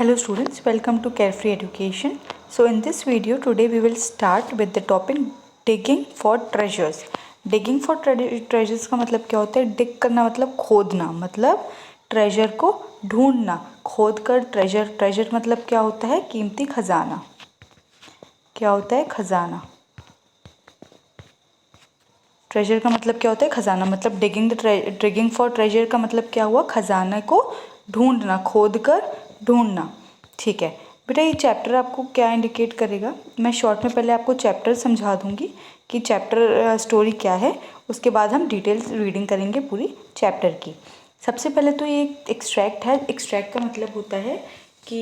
Hello students, welcome to Carefree Education. So in this video today we will start with the topic digging for treasures. Digging for treasures का मतलब क्या होता है? Dig करना मतलब खोदना, मतलब treasure को ढूंढना, खोद कर treasure मतलब क्या होता है? कीमती खजाना। क्या होता है? खजाना। ट्रेजर का मतलब क्या होता है? खजाना। मतलब डिगिंग फॉर ट्रेजर का मतलब क्या हुआ? खजाना को ढूंढना, खोद कर ढूंढना। ठीक है बेटा, ये चैप्टर आपको क्या इंडिकेट करेगा? मैं शॉर्ट में पहले आपको चैप्टर समझा दूंगी कि चैप्टर स्टोरी क्या है, उसके बाद हम डिटेल्स रीडिंग करेंगे पूरी चैप्टर की। सबसे पहले तो ये एक एक्सट्रैक्ट है। एक्सट्रैक्ट का मतलब होता है कि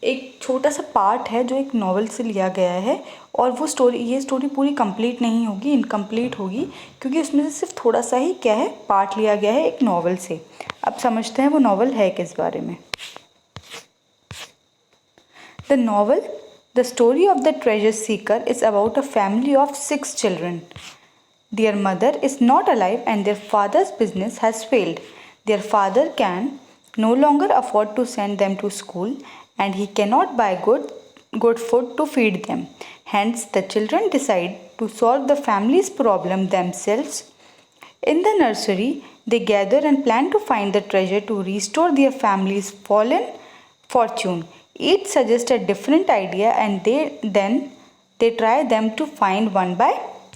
एक छोटा सा पार्ट है जो एक नॉवल से लिया गया है, और वो ये स्टोरी पूरी कंप्लीट नहीं होगी, इनकम्प्लीट होगी, क्योंकि उसमें से सिर्फ थोड़ा सा ही क्या है, पार्ट लिया गया है एक नॉवल से। अब समझते हैं वो नॉवल है किस बारे में। The novel the story of the treasure Sikar is about a family of 6 children. Their mother is not alive and their father's business has failed. Their father can no longer afford to send them to school and he cannot buy good food to feed them. Hence, the children decide to solve the family's problem themselves. In the nursery, they gather and plan to find the treasure to restore their family's fallen fortune. Each suggests a different idea and they try them to find one by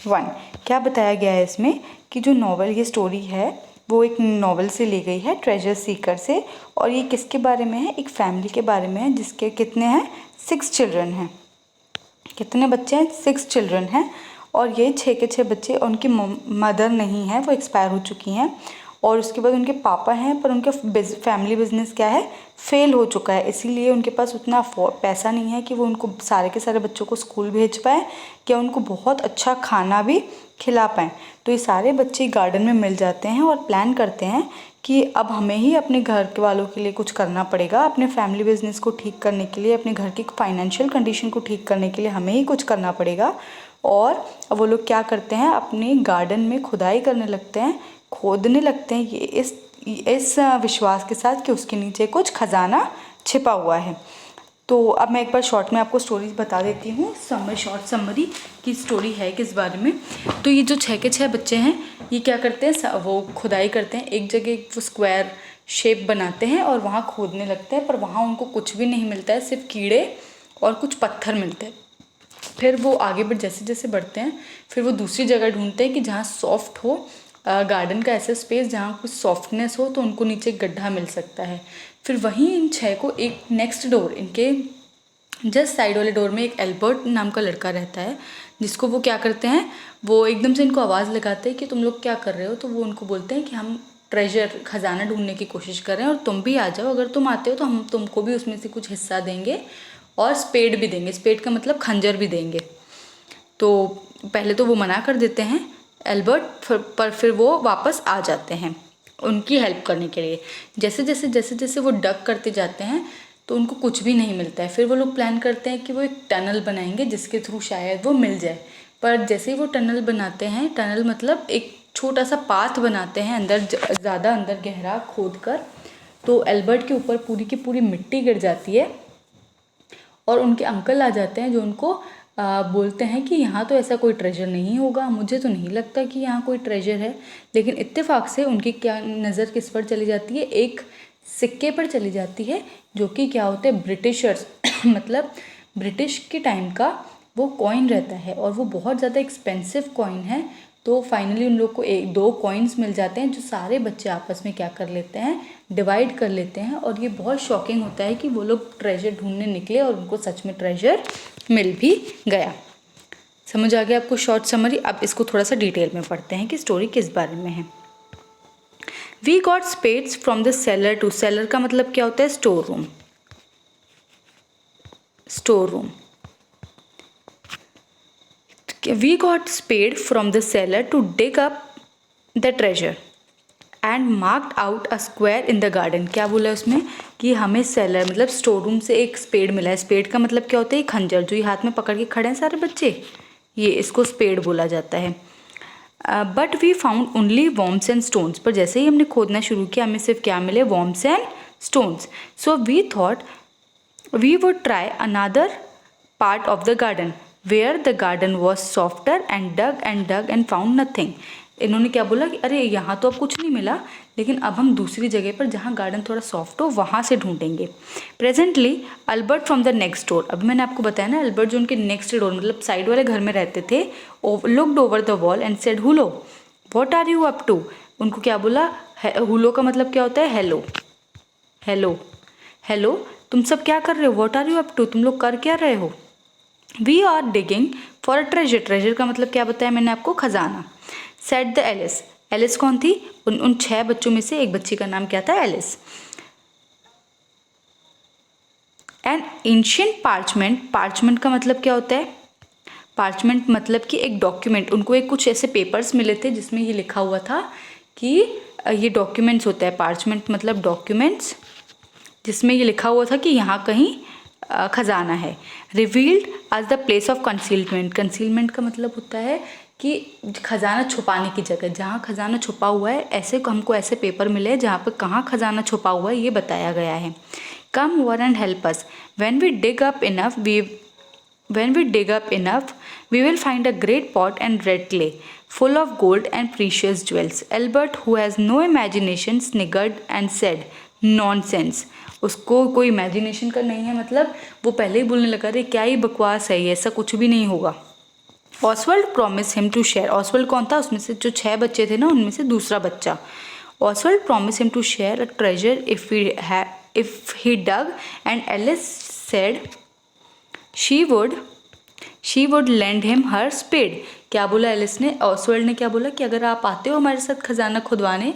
one. क्या बताया गया है इसमें कि जो novel, ये story है वो एक नॉवल से ली गई है, ट्रेजर सीकर से, और ये किसके बारे में है? एक फैमिली के बारे में है जिसके कितने हैं? 6 children हैं। कितने बच्चे हैं? 6 children हैं, और ये 6 के 6 बच्चे, उनकी मदर नहीं है, वो एक्सपायर हो चुकी हैं, और उसके बाद उनके पापा हैं, पर उनका फैमिली बिजनेस क्या है? फेल हो चुका है। इसीलिए उनके पास उतना पैसा नहीं है कि वो उनको सारे के सारे बच्चों को स्कूल भेज पाए, क्या उनको बहुत अच्छा खाना भी खिला पाएँ। तो ये सारे बच्चे गार्डन में मिल जाते हैं और प्लान करते हैं कि अब हमें ही अपने घर के वालों के लिए कुछ करना पड़ेगा, अपने फैमिली बिजनेस को ठीक करने के लिए, अपने घर की फाइनेंशियल कंडीशन को ठीक करने के लिए हमें ही कुछ करना पड़ेगा। और अब वो लोग क्या करते हैं? अपने गार्डन में खुदाई करने लगते हैं, खोदने लगते हैं, ये इस विश्वास के साथ कि उसके नीचे कुछ खजाना छिपा हुआ है। तो अब मैं एक बार शॉर्ट में आपको स्टोरीज बता देती हूँ, शॉर्ट समरी की स्टोरी है किस बारे में। तो ये जो 6 के 6 बच्चे हैं, ये क्या करते हैं? वो खुदाई करते हैं, एक जगह वो स्क्वायर शेप बनाते हैं और वहाँ खोदने लगते हैं, पर वहाँ उनको कुछ भी नहीं मिलता है, सिर्फ कीड़े और कुछ पत्थर मिलते हैं। फिर वो आगे जैसे जैसे बढ़ते हैं, फिर वो दूसरी जगह ढूंढते हैं कि जहाँ सॉफ्ट हो, गार्डन का ऐसा स्पेस जहाँ कुछ सॉफ्टनेस हो, तो उनको नीचे गड्ढा मिल सकता है। फिर वहीं इन 6 को एक नेक्स्ट डोर, इनके जस्ट साइड वाले डोर में एक एल्बर्ट नाम का लड़का रहता है, जिसको वो क्या करते हैं, वो एकदम से इनको आवाज़ लगाते हैं कि तुम लोग क्या कर रहे हो। तो वो उनको बोलते हैं कि हम ट्रेजर, खजाना ढूंढने की कोशिश कर रहे हैं और तुम भी आ जाओ, अगर तुम आते हो तो हम तुमको भी उसमें से कुछ हिस्सा देंगे और स्पेड भी देंगे। स्पेड का मतलब खंजर भी देंगे। तो पहले तो वो मना कर देते हैं एल्बर्ट, पर फिर वो वापस आ जाते हैं उनकी हेल्प करने के लिए। जैसे जैसे वो डग करते जाते हैं तो उनको कुछ भी नहीं मिलता है। फिर वो लोग प्लान करते हैं कि वो एक टनल बनाएंगे जिसके थ्रू शायद वो मिल जाए। पर जैसे ही वो टनल बनाते हैं, टनल मतलब एक छोटा सा पाथ बनाते हैं अंदर, ज़्यादा अंदर गहरा खोद कर, तो एल्बर्ट के ऊपर पूरी की पूरी मिट्टी गिर जाती है और उनके अंकल आ जाते हैं, जो उनको बोलते हैं कि यहाँ तो ऐसा कोई ट्रेजर नहीं होगा, मुझे तो नहीं लगता कि यहाँ कोई ट्रेजर है। लेकिन इत्तेफाक से उनकी क्या नज़र किस पर चली जाती है? एक सिक्के पर चली जाती है, जो कि क्या होते हैं? ब्रिटिशर्स मतलब ब्रिटिश के टाइम का वो कॉइन रहता है, और वो बहुत ज़्यादा एक्सपेंसिव कॉइन है। तो फाइनली उन लोग को 1-2 कॉइन्स मिल जाते हैं, जो सारे बच्चे आपस में क्या कर लेते हैं? डिवाइड कर लेते हैं। और ये बहुत शॉकिंग होता है कि वो लोग ट्रेजर ढूंढने निकले और उनको सच में ट्रेजर मिल भी गया। समझ आ गया आपको शॉर्ट समरी? अब इसको थोड़ा सा डिटेल में पढ़ते हैं कि स्टोरी किस बारे में है। We got spades from the cellar too, cellar का मतलब क्या होता है? Store room. Store room. We got spade from the cellar to dig up the treasure and marked out a square in the garden. क्या बोला उसमें कि हमें सेलर मतलब स्टोर रूम से एक स्पेड मिला है। स्पेड का मतलब क्या होता है? खंजर, जो ये हाथ में पकड़ के खड़े हैं सारे बच्चे, ये इसको स्पेड बोला जाता है। But we found only worms and stones, पर जैसे ही हमने खोदना शुरू किया हमें सिर्फ क्या मिले? Worms and stones. So we thought We would try another part of the garden where the garden was softer and dug and found nothing. इन्होंने क्या बोला कि अरे यहाँ तो अब कुछ नहीं मिला, लेकिन अब हम दूसरी जगह पर जहाँ गार्डन थोड़ा सॉफ्ट हो वहाँ से ढूंढेंगे. Presently Albert from the next door, अभी मैंने आपको बताया ना अल्बर्ट जो उनके नेक्स्ट डोर मतलब साइड वाले घर में रहते थे, looked over the wall and said hullo what are you up to. उनको क्या बोला, हुलो का मतलब क्या होता है, हेलो हेलो हेलो, तुम सब क्या कर रहे हो, what are you up to, तुम लोग कर क्या रहे हो. We are digging for a treasure, treasure का मतलब क्या बताया मैंने आपको, खजाना. सेड द एलिस, एलिस कौन थी, उन 6 बच्चों में से एक बच्ची का नाम क्या था, Alice. An ancient parchment, parchment का मतलब क्या होता है, पार्चमेंट मतलब कि एक डॉक्यूमेंट, उनको एक कुछ ऐसे पेपर्स मिले थे जिसमें ये लिखा हुआ था कि ये डॉक्यूमेंट्स होता है, पार्चमेंट मतलब डॉक्यूमेंट्स, जिसमें ये लिखा हुआ था कि यहाँ कहीं खजाना है. Revealed as the place of concealment, concealment का मतलब होता है कि खजाना छुपाने की जगह, जहाँ खजाना छुपा हुआ है, ऐसे हमको ऐसे पेपर मिले जहाँ पे कहाँ खजाना छुपा हुआ है ये बताया गया है. Come over and help us, when we dig up enough we will find a great pot and red clay full of gold and precious jewels. Albert, who has no imagination, sniggered and said, nonsense. उसको कोई imagination का नहीं है, मतलब वो पहले ही बोलने लगा रे क्या ही बकवास है ये, ऐसा कुछ भी नहीं होगा. Oswald promise him to share, Oswald कौन था, उसमें से जो 6 बच्चे थे ना उनमें से दूसरा बच्चा. Oswald promise him to share a treasure if he dug, and Alice said she would lend him her spade. क्या बोला एलिस ने, ऑसवर्ल्ड ने क्या बोला कि अगर आप आते हो हमारे साथ खजाना खुदवाने,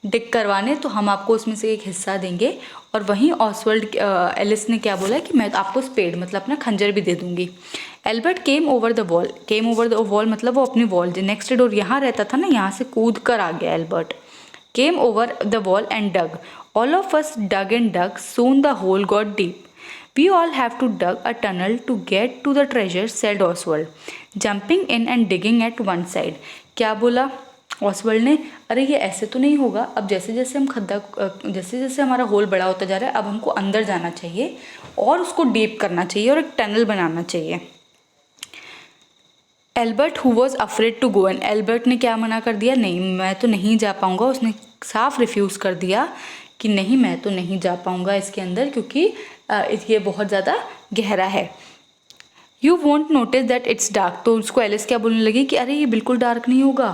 डिग करवाने, तो हम आपको उसमें से एक हिस्सा देंगे. और वहीं ऑसवर्ल्ड एलिस ने क्या बोला कि मैं आपको स्पेड मतलब अपना खंजर भी दे दूंगी. Albert came over the wall मतलब वो अपनी वॉल, जो नेक्स्ट डोर यहाँ रहता था ना, यहाँ से कूद कर आ गया Albert. Came over the wall and dug, all of us dug and dug, soon the hole got deep. We all have to dug a tunnel to get to the treasure, said Oswald, jumping in and digging at one side. क्या बोला Oswald ने, अरे ये ऐसे तो नहीं होगा, अब जैसे जैसे हमारा होल बड़ा होता जा रहा है, अब हमको अंदर जाना चाहिए और उसको डीप करना चाहिए और एक टनल बनाना चाहिए. Albert who was afraid to go in, Albert ने क्या मना कर दिया, नहीं मैं तो नहीं जा पाऊँगा, उसने साफ रिफ्यूज़ कर दिया कि नहीं मैं तो नहीं जा पाऊँगा इसके अंदर, क्योंकि ये बहुत ज़्यादा गहरा है. You want notice that it's dark, तो उसको एलिस क्या बोलने लगी कि अरे ये बिल्कुल डार्क नहीं होगा,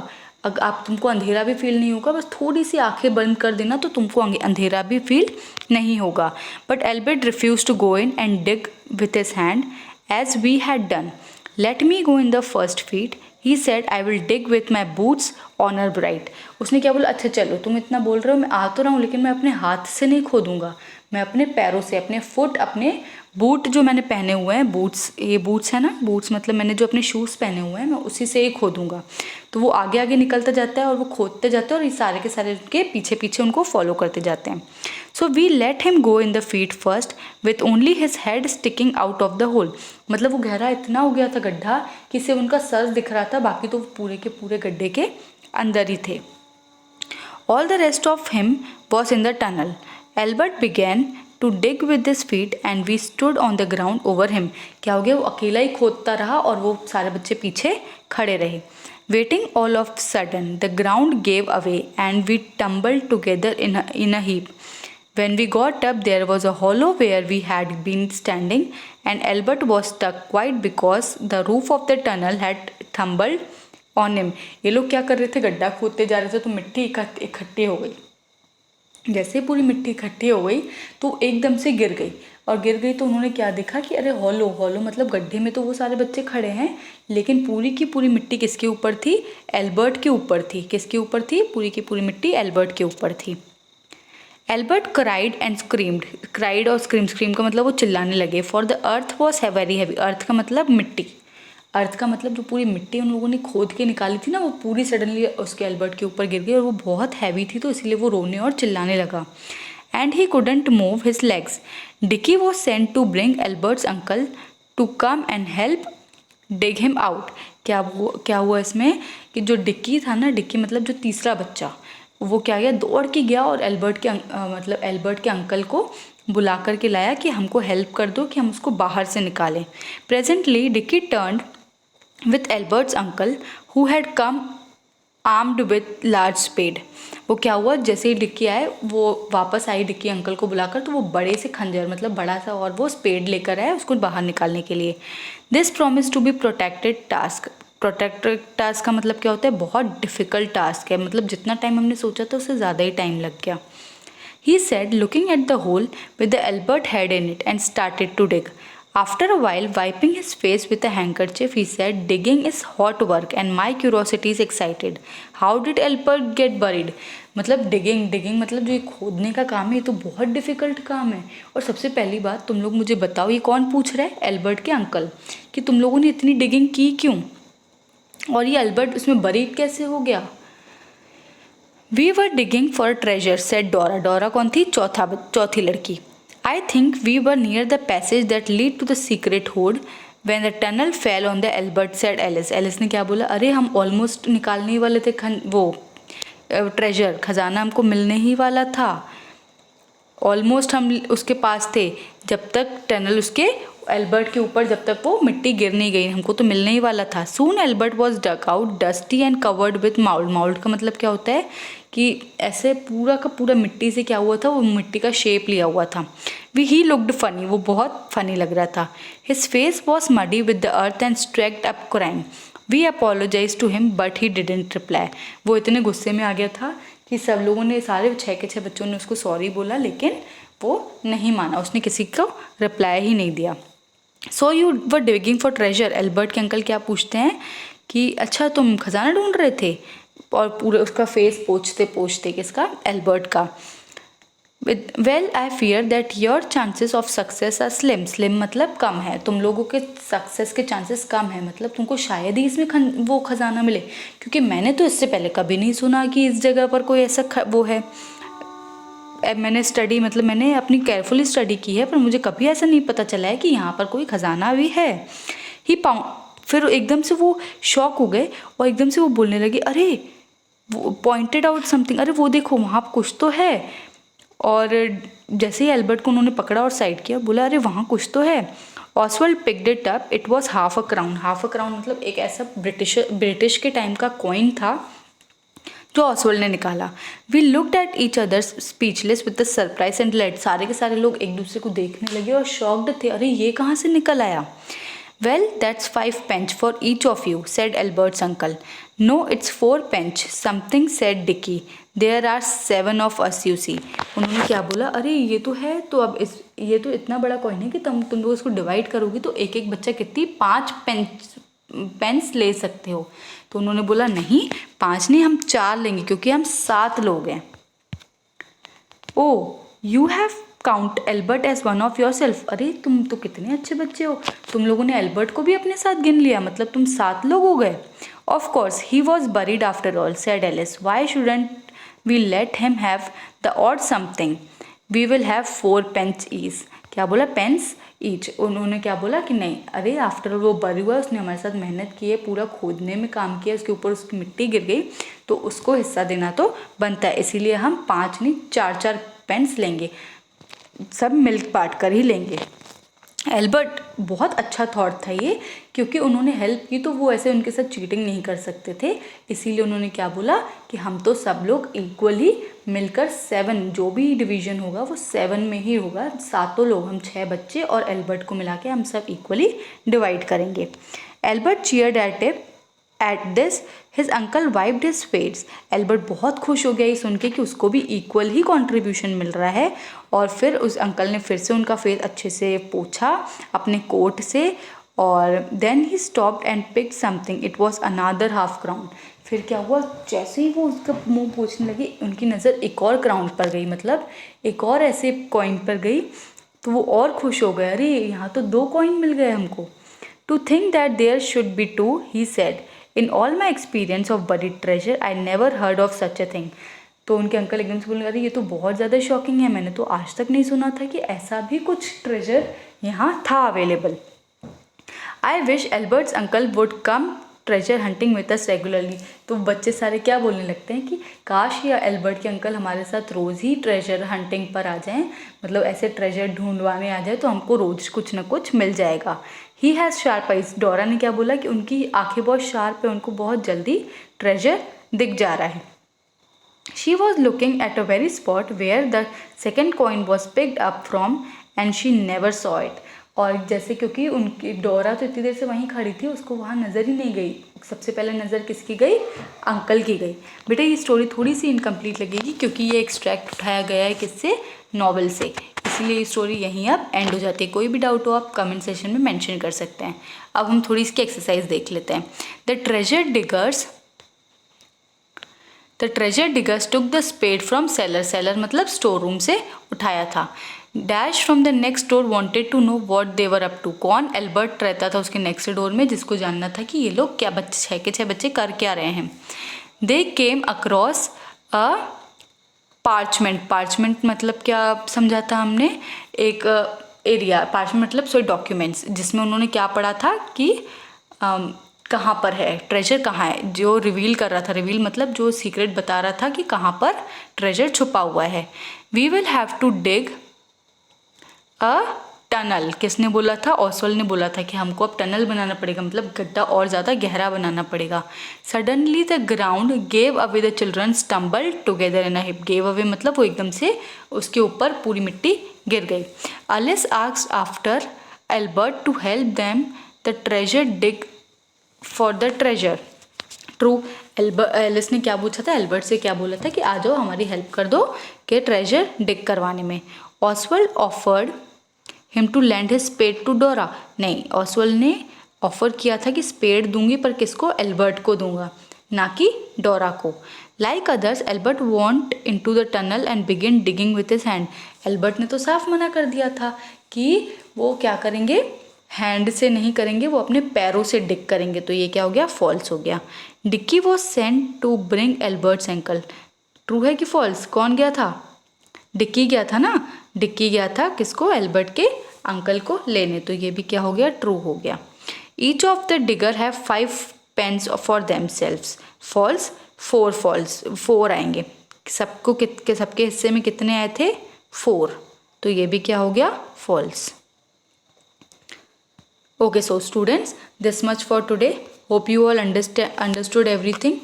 आप तुमको अंधेरा भी फील नहीं होगा, बस थोड़ी सी आंखें बंद कर देना तो तुमको अंधेरा भी फील नहीं होगा. But Albert refuse to go in and dig with his hand as we had done. Let me go in the first feet, he said I will dig with my boots honour bright. उसने क्या बोला, अच्छा चलो तुम इतना बोल रहे हो, मैं आ तो रहा हूँ लेकिन मैं अपने हाथ से नहीं खोदूंगा, मैं अपने पैरों से, अपने फुट, अपने बूट जो मैंने पहने हुए हैं, बूट्स, ये बूट्स है ना, बूट्स मतलब मैंने जो अपने शूज़ पहने हुए हैं मैं उसी से ही खोदूंगा. तो वो आगे आगे निकलता जाता है और वो खोदते जाते हैं और ये सारे के सारे उनके पीछे पीछे उनको फॉलो करते जाते हैं. So we let him go in the feet first with only his head sticking out of the hole. मतलब वो गहरा इतना हो गया था गड्ढा कि सिर्फ उनका सर दिख रहा था, बाकी तो पूरे के पूरे गड्ढे के अंदर ही थे. All the rest of him was in the tunnel. Albert began to dig with his feet and we stood on the ground over him. क्या हो गया, वो अकेला ही खोदता रहा और वो सारे बच्चे पीछे खड़े रहे. Waiting, all of a sudden the ground gave away and we tumbled together in a heap. When we got up there was a hollow where we had been standing and Albert was stuck quite because the roof of the tunnel had tumbled on him. ये लोग क्या कर रहे थे, गड्ढा खोदते जा रहे थे तो मिट्टी इकट्ठी हो गई. जैसे पूरी मिट्टी इकट्ठी हो गई तो एकदम से गिर गई तो उन्होंने क्या देखा कि अरे हॉलो मतलब गड्ढे में तो वो सारे बच्चे खड़े हैं, लेकिन पूरी की पूरी मिट्टी किसके ऊपर थी, एल्बर्ट के ऊपर थी. किसके ऊपर थी, पूरी की पूरी मिट्टी एल्बर्ट के ऊपर थी. Albert cried and screamed, cried और स्क्रीम का मतलब वो चिल्लाने लगे. For the earth was very heavy, earth का मतलब मिट्टी, अर्थ का मतलब जो पूरी मिट्टी उन लोगों ने खोद के निकाली थी ना, वो पूरी सडनली उसके एल्बर्ट के ऊपर गिर गई और वो बहुत हैवी थी, तो इसलिए वो रोने और चिल्लाने लगा. And he couldn't move his legs. Dicky was sent to bring Albert's uncle to come and help dig him out. क्या हुआ इसमें कि जो डिक्की था ना, डिक्की मतलब जो तीसरा बच्चा, वो क्या गया, दौड़ के गया और एल्बर्ट के अंकल को बुला कर के लाया कि हमको हेल्प कर दो कि हम उसको बाहर से निकालें। Presently Dicky turned with Albert's uncle who had come armed with large spade. वो क्या हुआ, जैसे ही डिक्की आए वो वापस आई डिक्की अंकल को बुलाकर, तो वो बड़े से खंजर मतलब बड़ा सा और वो स्पेड लेकर आए उसको बाहर निकालने के लिए। This promise to be protected task. Protected task का मतलब क्या होता है, बहुत डिफिकल्ट टास्क है, मतलब जितना टाइम हमने सोचा था उससे ज़्यादा ही टाइम लग गया। He said, looking at the hole with the Albert head in it, and started to dig. After a while, wiping his face with a handkerchief, he said, digging is hot work and my curiosity is excited. How did Albert get buried? मतलब digging मतलब जो ये खोदने का काम है, ये तो बहुत डिफिकल्ट काम है। और सबसे पहली बात तुम लोग मुझे बताओ, ये कौन पूछ रहा है? एल्बर्ट के अंकल, कि तुम लोगों ने इतनी डिगिंग की क्यों, और ये एल्बर्ट उसमें बरीड कैसे हो गया? We were digging for a treasure, said Dora. Dora कौन थी? चौथी लड़की. I think we were near the passage that lead to the secret hoard when the tunnel fell on the Albert, said Alice. Alice ने क्या बोला? अरे हम almost निकालने ही वाले थे वो ट्रेजर, खजाना हमको मिलने ही वाला था, ऑलमोस्ट हम उसके पास थे, जब तक टनल उसके एल्बर्ट के ऊपर जब तक वो मिट्टी गिर नहीं गई, हमको तो मिलने ही वाला था। Soon Albert was dug out dusty and covered with mould. Mould का मतलब क्या होता है कि ऐसे पूरा का पूरा मिट्टी से क्या हुआ था, वो मिट्टी का शेप लिया हुआ था। ही लुक्ड फनी, वो बहुत फनी लग रहा था। His face was muddy with the earth and streaked up crying. We apologise to him but he didn't reply. वो इतने गुस्से में आ गया था कि सब लोगों ने, सारे 6 के 6 बच्चों ने उसको सॉरी बोला, लेकिन वो नहीं माना, उसने किसी को रिप्लाई ही नहीं दिया। So you were digging for treasure. Albert के अंकल क्या पूछते हैं कि अच्छा तुम खजाना ढूंढ रहे थे, और पूरे उसका फेस पोंछते पोंछते, किसका? एल्बर्ट का। Well I fear that your chances of success are slim. Slim मतलब कम है, तुम लोगों के सक्सेस के चांसेस कम है, मतलब तुमको शायद ही इसमें वो खजाना मिले, क्योंकि मैंने तो इससे पहले कभी नहीं सुना कि इस जगह पर कोई ऐसा वो है। मैंने अपनी केयरफुली स्टडी की है, पर मुझे कभी ऐसा नहीं पता चला है कि यहाँ पर कोई खजाना भी है। फिर एकदम से वो शॉक हो गए और एकदम से वो बोलने लगे, अरे वो पॉइंटेड आउट समथिंग, अरे वो देखो वहाँ कुछ तो है। और जैसे ही एल्बर्ट को उन्होंने पकड़ा और साइड किया, बोला अरे वहाँ कुछ तो है। Oswald picked it up, it was half a crown. Half a crown मतलब एक ऐसा ब्रिटिश के टाइम का कॉइन था जो ऑसवर्ल्ड ने निकाला। We looked at each others speechless with the surprise and let. सारे के सारे लोग एक दूसरे को देखने लगे और शॉक्ड थे, अरे ये कहाँ से निकल आया। Well that's 5 pence for each of you, said Albert's uncle. No it's 4 pence something, said Dicky. There are 7 of us you see। उन्होंने क्या बोला, अरे ये तो है, तो अब ये तो इतना बड़ा कॉइन है कि तुम लोग इसको डिवाइड करोगी तो एक एक बच्चा कितनी 5 pence ले सकते हो। तो उन्होंने बोला नहीं, 5 नहीं, हम 4 लेंगे क्योंकि हम 7 लोग हैं। Oh you have count Albert as one of yourself. अरे तुम तो कितने अच्छे बच्चे हो, तुम लोगों ने एल्बर्ट को भी अपने साथ गिन लिया, मतलब तुम 7 लोग हो गए। Of course he was buried after all, said Alice. Why shouldn't we let him have the odd something, we will have 4 pence each. क्या बोला? Pence each. उन्होंने क्या बोला कि नहीं, अरे आफ्टर वो बरी हुआ, उसने हमारे साथ मेहनत की है, पूरा खोदने में काम किया, उसके ऊपर उसकी मिट्टी गिर गई, तो उसको हिस्सा देना तो बनता है, इसीलिए हम 5 नहीं 4 pence लेंगे, सब मिल बांट कर ही लेंगे। एल्बर्ट बहुत अच्छा थॉट था ये, क्योंकि उन्होंने हेल्प की तो वो ऐसे उनके साथ चीटिंग नहीं कर सकते थे, इसीलिए उन्होंने क्या बोला कि हम तो सब लोग इक्वली मिलकर 7, जो भी डिवीजन होगा वो 7 में ही होगा, 7 लोग, हम 6 बच्चे और एल्बर्ट को मिला के हम सब इक्वली डिवाइड करेंगे। Albert cheered at this, his uncle wiped his face. Albert बहुत खुश हो गया ये सुन के कि उसको भी इक्वल ही कंट्रीब्यूशन मिल रहा है, और फिर उस अंकल ने फिर से उनका फेस अच्छे से पोंछा अपने कोट से, और then he stopped and picked something, it was another half crown. फिर क्या हुआ, जैसे ही वो उसका मुंह पोंछने लगी, उनकी नज़र एक और क्राउन पर गई, मतलब एक और ऐसे कॉइन पर गई, तो वो और खुश हो गए, अरे यहाँ तो 2 कॉइन मिल गए हमको। To think that there should be 2, he said. In all my experience of buried treasure I never heard of such a thing. तो उनके अंकल एकदम से बोलने लगे, ये तो बहुत ज़्यादा शॉकिंग है, मैंने तो आज तक नहीं सुना था कि ऐसा भी कुछ ट्रेजर यहाँ था available. I wish Albert's uncle would come treasure hunting with us regularly. तो बच्चे सारे क्या बोलने लगते हैं कि काश या एल्बर्ट के अंकल हमारे साथ रोज़ ही ट्रेजर हंटिंग पर आ जाएं, मतलब ऐसे ट्रेजर ढूंढवाने आ जाए तो हमको रोज़ कुछ ना कुछ मिल जाएगा। ही हैज़ शार्प आइज, डोरा ने क्या बोला कि उनकी आंखें बहुत शार्प है, उनको बहुत जल्दी ट्रेजर दिख जा रहा है। She was looking at a very spot where the second coin was picked up from and she never saw it. और जैसे क्योंकि उनकी डोरा तो इतनी देर से वहीं खड़ी थी, उसको वहाँ नज़र ही नहीं गई। सबसे पहले नज़र किसकी गई? अंकल की गई। बेटा ये स्टोरी थोड़ी सी इनकम्प्लीट लगेगी क्योंकि ये एक्सट्रैक्ट उठाया गया है किससे? नॉवल से, इसलिए ये स्टोरी यहीं अब एंड हो जाती है। कोई भी डाउट हो आप कमेंट सेशन में मेंशन कर सकते हैं। अब हम थोड़ी इसकी एक्सरसाइज देख लेते हैं। The treasure diggers took the spade from cellar, cellar मतलब स्टोर रूम से उठाया था। Dash from the next door wanted to know what they were up to, कौन? एल्बर्ट रहता था उसके नेक्स्ट डोर में, जिसको जानना था कि ये लोग क्या बच्चे 6 के 6 बच्चे कर क्या रहे हैं। They came across a parchment, parchment मतलब क्या समझा था हमने? एक एरिया, पार्चमेंट मतलब डॉक्यूमेंट्स, जिसमें उन्होंने क्या पढ़ा था कि कहाँ पर है ट्रेजर, कहाँ है, जो रिवील कर रहा था। रिवील मतलब जो सीक्रेट बता रहा था कि कहाँ पर ट्रेजर छुपा हुआ है। We will have to dig a tunnel, किसने बोला था? ऑसवेल्ड ने बोला था कि हमको अब टनल बनाना पड़ेगा, मतलब गड्ढा और ज़्यादा गहरा बनाना पड़ेगा। Suddenly the ground gave away, the children stumble together in a hip. Gave away मतलब वो एकदम से उसके ऊपर पूरी मिट्टी गिर गई। Alice asked after Albert to help them the treasure dig for the treasure. True, Alice ने क्या पूछा था? एल्बर्ट से क्या बोला था कि आ जाओ हमारी हेल्प कर दो कि ट्रेजर डिग करवाने में। Oswald offered him to lend his spade to Dora, नहीं, ऑसवेल्ड ने ऑफर किया था कि स्पेड दूंगी पर किसको? एल्बर्ट को दूंगा, ना कि डोरा को। Like others Albert want in to the tunnel and begin digging with his hand. Albert ने तो साफ मना कर दिया था कि वो क्या करेंगे? हैंड से नहीं करेंगे, वो अपने पैरों से डिग करेंगे। तो ये क्या हो गया? फॉल्स हो गया। Dicky was sent to bring Albert's uncle, true है कि फॉल्स? कौन गया था? डिक्की गया था ना, डिक्की गया था किसको? एल्बर्ट के अंकल को लेने। तो ये भी क्या हो गया? ट्रू हो गया। Each of the digger have 5 pence for themselves, false? 4 false, 4 आएंगे। सबके हिस्से में कितने आए थे? 4। तो ये भी क्या हो गया? False. Okay, so students, this much for today. Hope you all understood everything.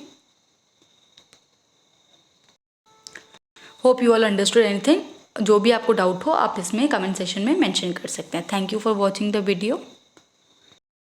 Hope you all understood anything. जो भी आपको डाउट हो आप इसमें कमेंट सेशन में मेंशन कर सकते हैं। Thank you for watching the video.